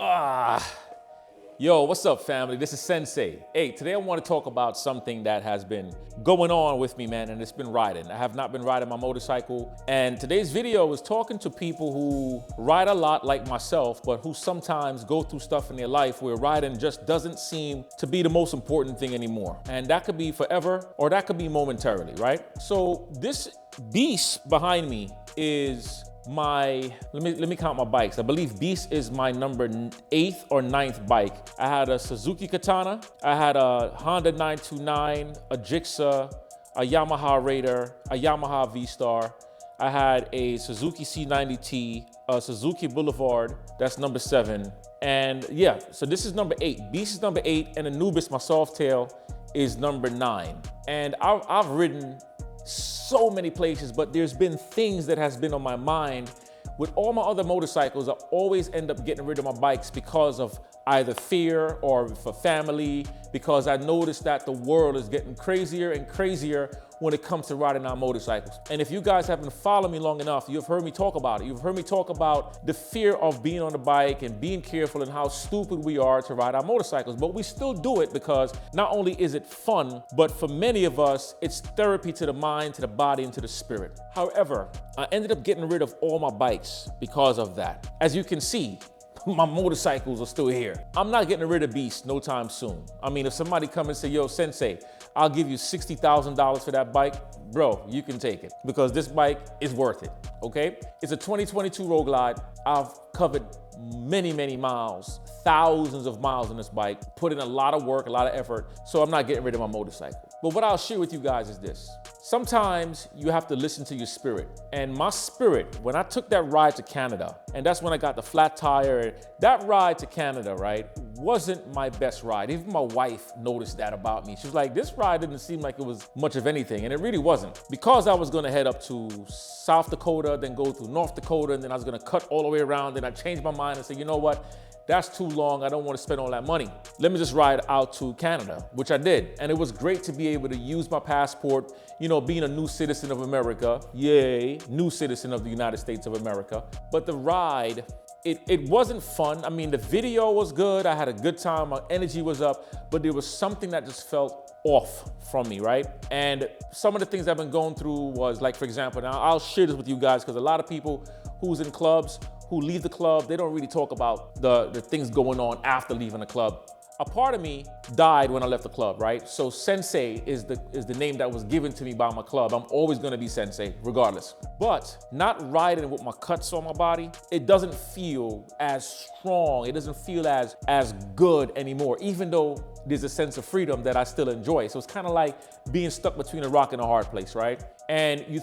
Yo, what's up, family? This is Sensei. Hey, today I want to talk about something that has been going on with me, man, and it's been riding. I have not been riding my motorcycle, and today's video is talking to people who ride a lot like myself, but who sometimes go through stuff in their life where riding just doesn't seem to be the most important thing anymore. And that could be forever, or that could be momentarily, right? So this beast behind me is let me count my bikes. I believe Beast is my number 8th or 9th bike. I had a Suzuki Katana, I had a Honda 929, a Gixxer, a Yamaha Raider, a Yamaha V-Star. I had a Suzuki C90T, a Suzuki Boulevard, that's number 7. And yeah, so this is number 8. Beast is number 8, and Anubis, my Softail, is number 9. And I've ridden so many places, but there's been things that has been on my mind. With all my other motorcycles, I always end up getting rid of my bikes because of either fear or for family, because I noticed that the world is getting crazier and crazier when it comes to riding our motorcycles. And if you guys haven't followed me long enough, you've heard me talk about it. You've heard me talk about the fear of being on the bike and being careful and how stupid we are to ride our motorcycles. But we still do it because not only is it fun, but for many of us, it's therapy to the mind, to the body, and to the spirit. However, I ended up getting rid of all my bikes because of that. As you can see, my motorcycles are still here. I'm not getting rid of Beast no time soon. I mean, if somebody come and say, yo, Sensei, I'll give you $60,000 for that bike, bro, you can take it because this bike is worth it, okay? It's a 2022 Road Glide. I've covered many, many miles, thousands of miles on this bike, put in a lot of work, a lot of effort, so I'm not getting rid of my motorcycle. But what I'll share with you guys is this. Sometimes you have to listen to your spirit. And my spirit, when I took that ride to Canada, and that's when I got the flat tire, that ride to Canada, right, wasn't my best ride. Even my wife noticed that about me. She was like, this ride didn't seem like it was much of anything, and it really wasn't. Because I was gonna head up to South Dakota, then go through North Dakota, and then I was gonna cut all the way around, then I changed my mind and said, you know what? That's too long, I don't want to spend all that money. Let me just ride out to Canada, which I did. And it was great to be able to use my passport, you know, being a new citizen of America. Yay, new citizen of the United States of America. But the ride, it wasn't fun. I mean, the video was good, I had a good time, my energy was up, but there was something that just felt off from me, right? And some of the things I've been going through was, like, for example, now I'll share this with you guys because a lot of people who's in clubs, who leave the club, they don't really talk about the things going on after leaving the club. A part of me died when I left the club, right? So Sensei is the name that was given to me by my club. I'm always gonna be Sensei, regardless. But not riding with my cuts on my body, it doesn't feel as strong, it doesn't feel as good anymore, even though there's a sense of freedom that I still enjoy. So it's kind of like being stuck between a rock and a hard place, right? And I'm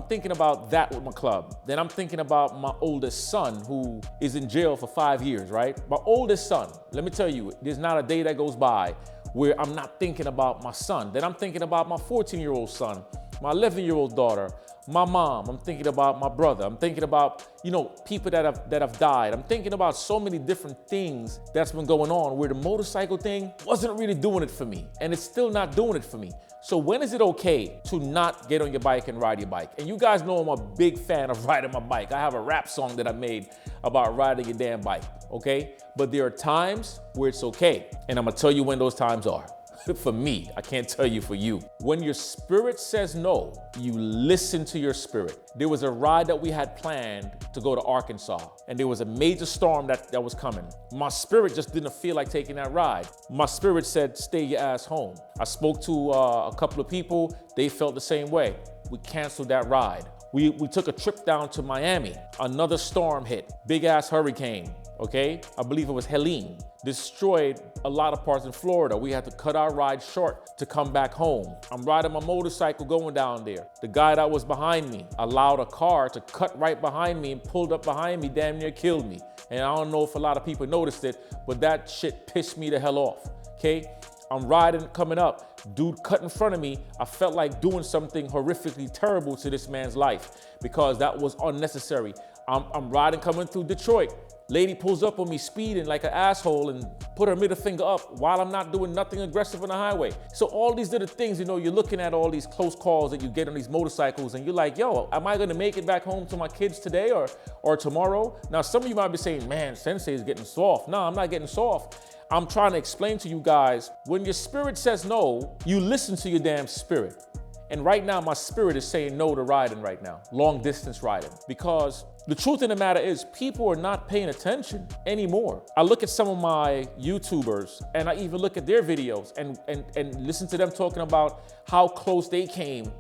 thinking about that with my club. Then I'm thinking about my oldest son who is in jail for 5 years, right? My oldest son, let me tell you, there's not a day that goes by where I'm not thinking about my son. Then I'm thinking about my 14-year-old son, my 11-year-old daughter, my mom. I'm thinking about my brother. I'm thinking about, you know, people that have died. I'm thinking about so many different things that's been going on where the motorcycle thing wasn't really doing it for me, and it's still not doing it for me. So when is it okay to not get on your bike and ride your bike? And you guys know I'm a big fan of riding my bike. I have a rap song that I made about riding your damn bike, okay? But there are times where it's okay, and I'm gonna tell you when those times are. For me, I can't tell you for you. When your spirit says no, you listen to your spirit. There was a ride that we had planned to go to Arkansas, and there was a major storm that was coming. My spirit just didn't feel like taking that ride. My spirit said, stay your ass home. I spoke to a couple of people, they felt the same way. We canceled that ride. We took a trip down to Miami. Another storm hit, big ass hurricane, okay? I believe it was Helene. Destroyed a lot of parts in Florida. We had to cut our ride short to come back home. I'm riding my motorcycle going down there. The guy that was behind me allowed a car to cut right behind me and pulled up behind me, damn near killed me. And I don't know if a lot of people noticed it, but that shit pissed me the hell off, okay? I'm riding, coming up, dude cut in front of me. I felt like doing something horrifically terrible to this man's life because that was unnecessary. I'm riding coming through Detroit. Lady pulls up on me speeding like an asshole and put her middle finger up while I'm not doing nothing aggressive on the highway. So all these little things, you're looking at all these close calls that you get on these motorcycles and you're like, yo, am I gonna make it back home to my kids today or tomorrow? Now, some of you might be saying, man, Sensei is getting soft. No, I'm not getting soft. I'm trying to explain to you guys, when your spirit says no, you listen to your damn spirit. And right now, my spirit is saying no to riding right now, long distance riding, because the truth of the matter is people are not paying attention anymore. I look at some of my YouTubers and I even look at their videos and listen to them talking about how close they came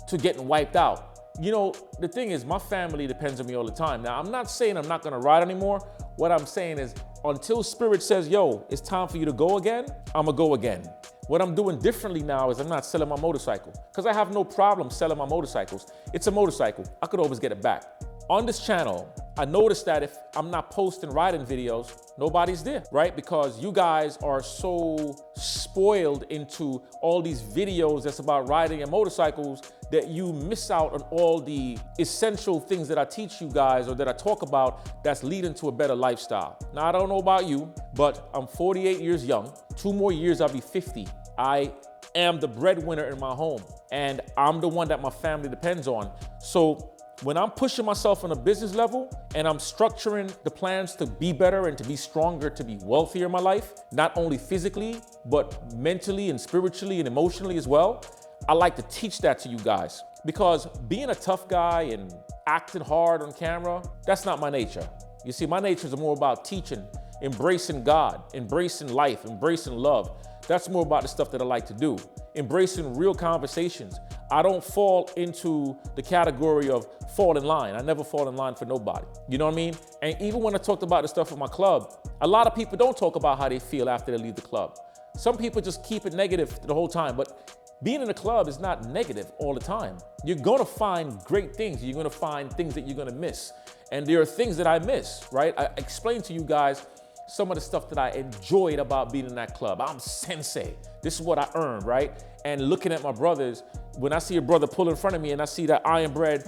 to getting wiped out. The thing is, my family depends on me all the time. Now, I'm not saying I'm not gonna ride anymore. What I'm saying is, until spirit says, yo, it's time for you to go again, I'm gonna go again. What I'm doing differently now is I'm not selling my motorcycle, because I have no problem selling my motorcycles. It's a motorcycle. I could always get it back. On this channel, I noticed that if I'm not posting riding videos, nobody's there, right? Because you guys are so spoiled into all these videos that's about riding and motorcycles that you miss out on all the essential things that I teach you guys or that I talk about that's leading to a better lifestyle. Now, I don't know about you, but I'm 48 years young. 2 more years, I'll be 50. I am the breadwinner in my home, and I'm the one that my family depends on. So when I'm pushing myself on a business level and I'm structuring the plans to be better and to be stronger, to be wealthier in my life, not only physically, but mentally and spiritually and emotionally as well, I like to teach that to you guys, because being a tough guy and acting hard on camera, that's not my nature. You see, my nature is more about teaching, embracing God, embracing life, embracing love. That's more about the stuff that I like to do. Embracing real conversations. I don't fall into the category of fall in line. I never fall in line for nobody. You know what I mean? And even when I talked about the stuff with my club, a lot of people don't talk about how they feel after they leave the club. Some people just keep it negative the whole time, but being in a club is not negative all the time. You're gonna find great things. You're gonna find things that you're gonna miss. And there are things that I miss, right? I explained to you guys some of the stuff that I enjoyed about being in that club. I'm Sensei. This is what I earned, right? And looking at my brothers, when I see a brother pull in front of me and I see that Iron Bread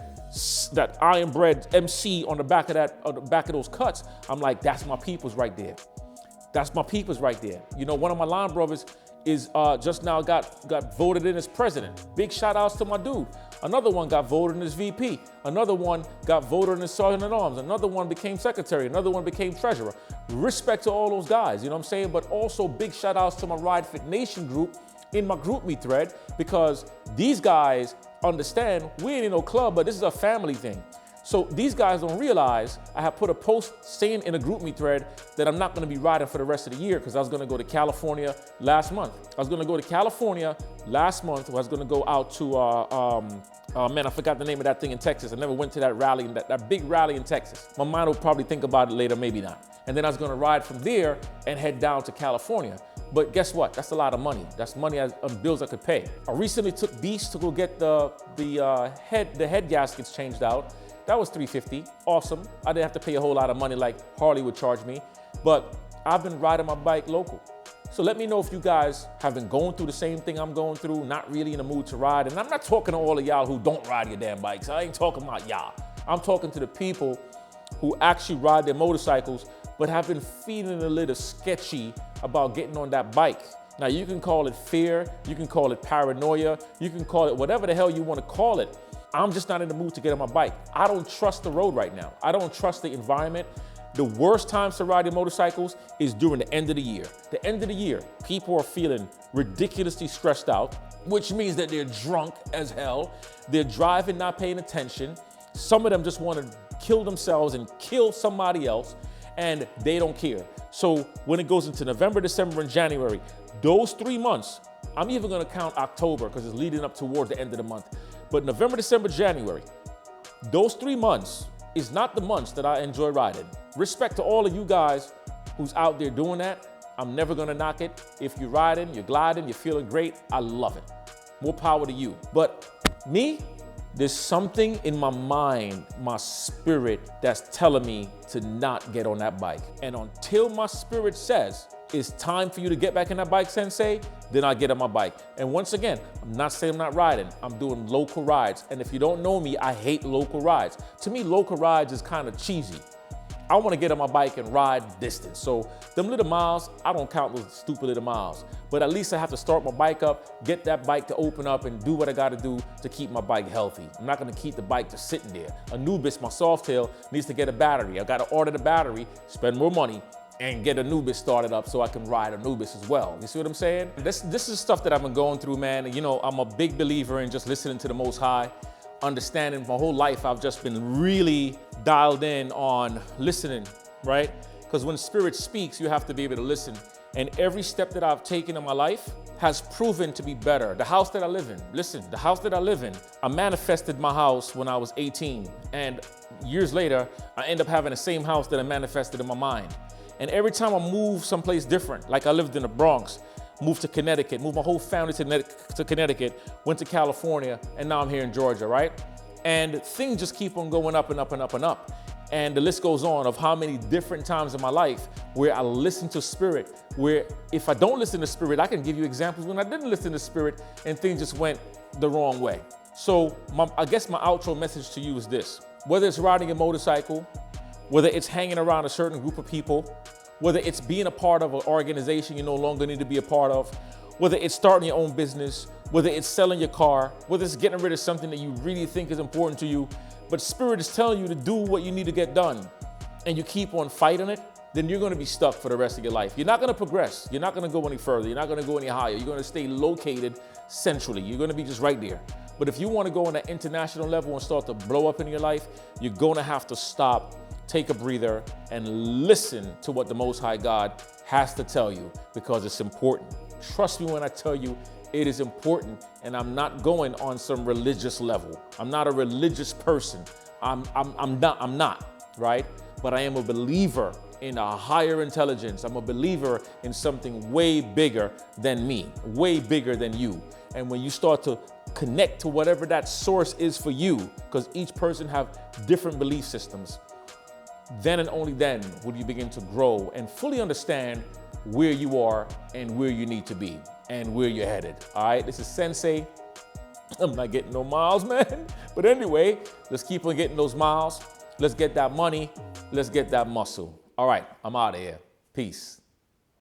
MC on the back of those cuts, I'm like, that's my peoples right there. That's my peoples right there. One of my line brothers is just now got voted in as president. Big shout outs to my dude. Another one got voted in as VP. Another one got voted in as Sergeant at Arms. Another one became secretary. Another one became treasurer. Respect to all those guys, you know what I'm saying? But also big shout outs to my Ride Fit Nation group in my GroupMe thread, because these guys understand we ain't in no club, but this is a family thing. So these guys don't realize I have put a post saying in a GroupMe thread that I'm not gonna be riding for the rest of the year, because I was gonna go to California last month. I was gonna go to California last month. I was gonna go out to, man, I forgot the name of that thing in Texas. I never went to that rally, that big rally in Texas. My mind will probably think about it later, maybe not. And then I was gonna ride from there and head down to California. But guess what? That's a lot of money. That's money on bills I could pay. I recently took Beast to go get the head gaskets changed out. That was $350, awesome. I didn't have to pay a whole lot of money like Harley would charge me, but I've been riding my bike local. So let me know if you guys have been going through the same thing I'm going through, not really in the mood to ride. And I'm not talking to all of y'all who don't ride your damn bikes. I ain't talking about y'all. I'm talking to the people who actually ride their motorcycles, but have been feeling a little sketchy about getting on that bike. Now, you can call it fear, you can call it paranoia, you can call it whatever the hell you want to call it. I'm just not in the mood to get on my bike. I don't trust the road right now. I don't trust the environment. The worst times to ride your motorcycles is during the end of the year. The end of the year, people are feeling ridiculously stressed out, which means that they're drunk as hell. They're driving, not paying attention. Some of them just want to kill themselves and kill somebody else, and they don't care. So when it goes into November, December, and January, those 3 months, I'm even gonna count October because it's leading up towards the end of the month. But November, December, January, those 3 months is not the months that I enjoy riding. Respect to all of you guys who's out there doing that. I'm never gonna knock it. If you're riding, you're gliding, you're feeling great, I love it. More power to you. But me, there's something in my mind, my spirit, that's telling me to not get on that bike. And until my spirit says, it's time for you to get back in that bike, Sensei, then I get on my bike. And once again, I'm not saying I'm not riding, I'm doing local rides. And if you don't know me, I hate local rides. To me, local rides is kind of cheesy. I want to get on my bike and ride distance. So them little miles, I don't count those stupid little miles. But at least I have to start my bike up, get that bike to open up and do what I got to do to keep my bike healthy. I'm not going to keep the bike just sitting there. Anubis, my Softail, needs to get a battery. I got to order the battery, spend more money, and get Anubis started up so I can ride Anubis as well. You see what I'm saying? This is stuff that I've been going through, man. And, you know, I'm a big believer in just listening to the Most High, understanding my whole life. I've just been really dialed in on listening, right? Because when Spirit speaks, you have to be able to listen. And every step that I've taken in my life has proven to be better. The house that I live in, listen, the house that I live in, I manifested my house when I was 18. And years later, I end up having the same house that I manifested in my mind. And every time I move someplace different, like I lived in the Bronx, moved to Connecticut, moved my whole family to Connecticut, went to California, and now I'm here in Georgia, right? And things just keep on going up and up and up and up. And the list goes on of how many different times in my life where I listen to Spirit, where if I don't listen to Spirit, I can give you examples when I didn't listen to Spirit and things just went the wrong way. So I guess my outro message to you is this: whether it's riding a motorcycle, whether it's hanging around a certain group of people, whether it's being a part of an organization you no longer need to be a part of, whether it's starting your own business, whether it's selling your car, whether it's getting rid of something that you really think is important to you, but Spirit is telling you to do what you need to get done, and you keep on fighting it, then you're gonna be stuck for the rest of your life. You're not gonna progress. You're not gonna go any further. You're not gonna go any higher. You're gonna stay located centrally. You're gonna be just right there. But if you wanna go on that international level and start to blow up in your life, you're gonna have to stop, take a breather, and listen to what the Most High God has to tell you, because it's important. Trust me when I tell you it is important, and I'm not going on some religious level. I'm not a religious person. I'm not, right? But I am a believer in a higher intelligence. I'm a believer in something way bigger than me, way bigger than you. And when you start to connect to whatever that source is for you, because each person have different belief systems, then and only then will you begin to grow and fully understand where you are and where you need to be and where you're headed. All right, this is Sensei. I'm not getting no miles, man. But anyway, let's keep on getting those miles. Let's get that money. Let's get that muscle. All right, I'm out of here. Peace.